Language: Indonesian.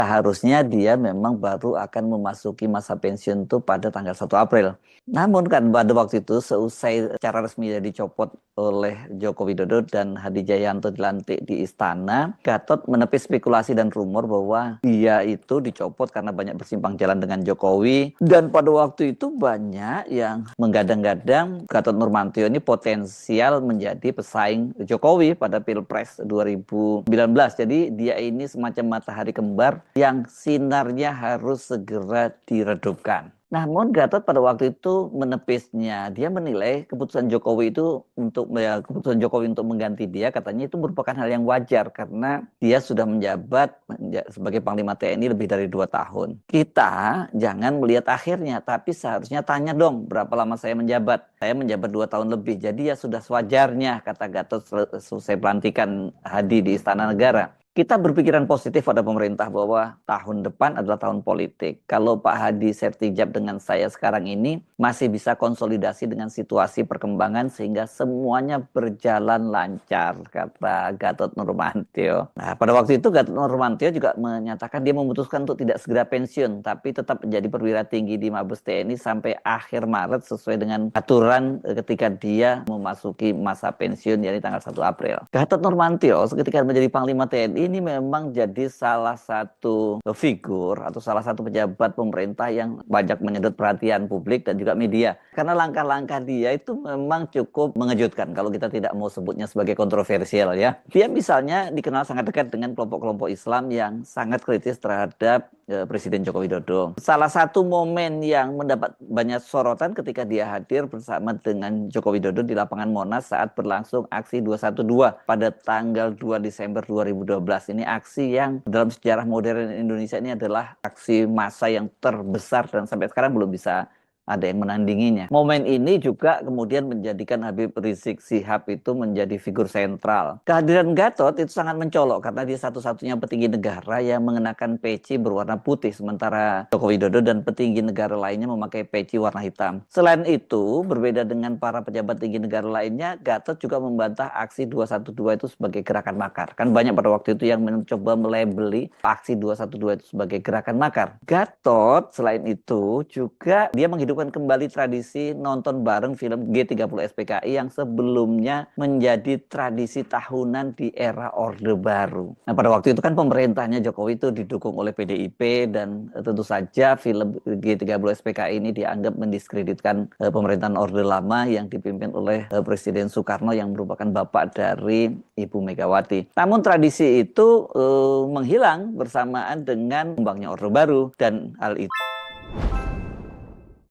Seharusnya dia memang baru akan memasuki masa pensiun itu pada tanggal 1 April. Namun kan pada waktu itu seusai secara resmi dia dicopot oleh Joko Widodo dan Hadi Jayanto dilantik di istana, Gatot menepis spekulasi dan rumor bahwa dia itu dicopot karena banyak bersimpang jalan dengan Jokowi. Dan pada waktu itu banyak yang menggadang-gadang Gatot Nurmantio ini potensial menjadi pesaing Jokowi pada Pilpres 2019. Jadi dia ini semacam matahari kembar yang sinarnya harus segera diredupkan. Namun Gatot pada waktu itu menepisnya. Dia menilai keputusan Jokowi itu keputusan Jokowi untuk mengganti dia, katanya itu merupakan hal yang wajar karena dia sudah menjabat sebagai Panglima TNI lebih dari 2 tahun. Kita jangan melihat akhirnya, tapi seharusnya tanya dong berapa lama saya menjabat. Saya menjabat 2 tahun lebih, jadi ya sudah sewajarnya, kata Gatot selesai pelantikan Hadi di Istana Negara. Kita berpikiran positif pada pemerintah bahwa tahun depan adalah tahun politik. Kalau Pak Hadi sertijab dengan saya sekarang ini masih bisa konsolidasi dengan situasi perkembangan sehingga semuanya berjalan lancar, kata Gatot Nurmantio. Nah, pada waktu itu Gatot Nurmantio juga menyatakan dia memutuskan untuk tidak segera pensiun, tapi tetap menjadi perwira tinggi di Mabes TNI sampai akhir Maret sesuai dengan aturan ketika dia memasuki masa pensiun, yaitu tanggal 1 April. Gatot Nurmantio ketika menjadi Panglima TNI ini memang jadi salah satu figur atau salah satu pejabat pemerintah yang banyak menyedot perhatian publik dan juga media. Karena langkah-langkah dia itu memang cukup mengejutkan kalau kita tidak mau sebutnya sebagai kontroversial ya. Dia misalnya dikenal sangat dekat dengan kelompok-kelompok Islam yang sangat kritis terhadap Presiden Joko Widodo. Salah satu momen yang mendapat banyak sorotan ketika dia hadir bersama dengan Joko Widodo di lapangan Monas saat berlangsung aksi 212 pada tanggal 2 Desember 2012. Ini aksi yang dalam sejarah modern Indonesia ini adalah aksi massa yang terbesar dan sampai sekarang belum bisa ada yang menandinginya. Momen ini juga kemudian menjadikan Habib Rizik Syihab itu menjadi figur sentral. Kehadiran Gatot itu sangat mencolok karena dia satu-satunya petinggi negara yang mengenakan peci berwarna putih, sementara Joko Widodo dan petinggi negara lainnya memakai peci warna hitam. Selain itu, berbeda dengan para pejabat tinggi negara lainnya, Gatot juga membantah aksi 212 itu sebagai gerakan makar. Kan banyak pada waktu itu yang mencoba melabeli aksi 212 itu sebagai gerakan makar. Gatot selain itu juga dia menghidupkan kembali tradisi nonton bareng film G30 SPKI yang sebelumnya menjadi tradisi tahunan di era Orde Baru. Nah, pada waktu itu kan pemerintahnya Jokowi itu didukung oleh PDIP dan tentu saja film G30 SPKI ini dianggap mendiskreditkan pemerintahan Orde Lama yang dipimpin oleh Presiden Soekarno yang merupakan bapak dari Ibu Megawati. Namun tradisi itu menghilang bersamaan dengan kembangnya Orde Baru dan hal itu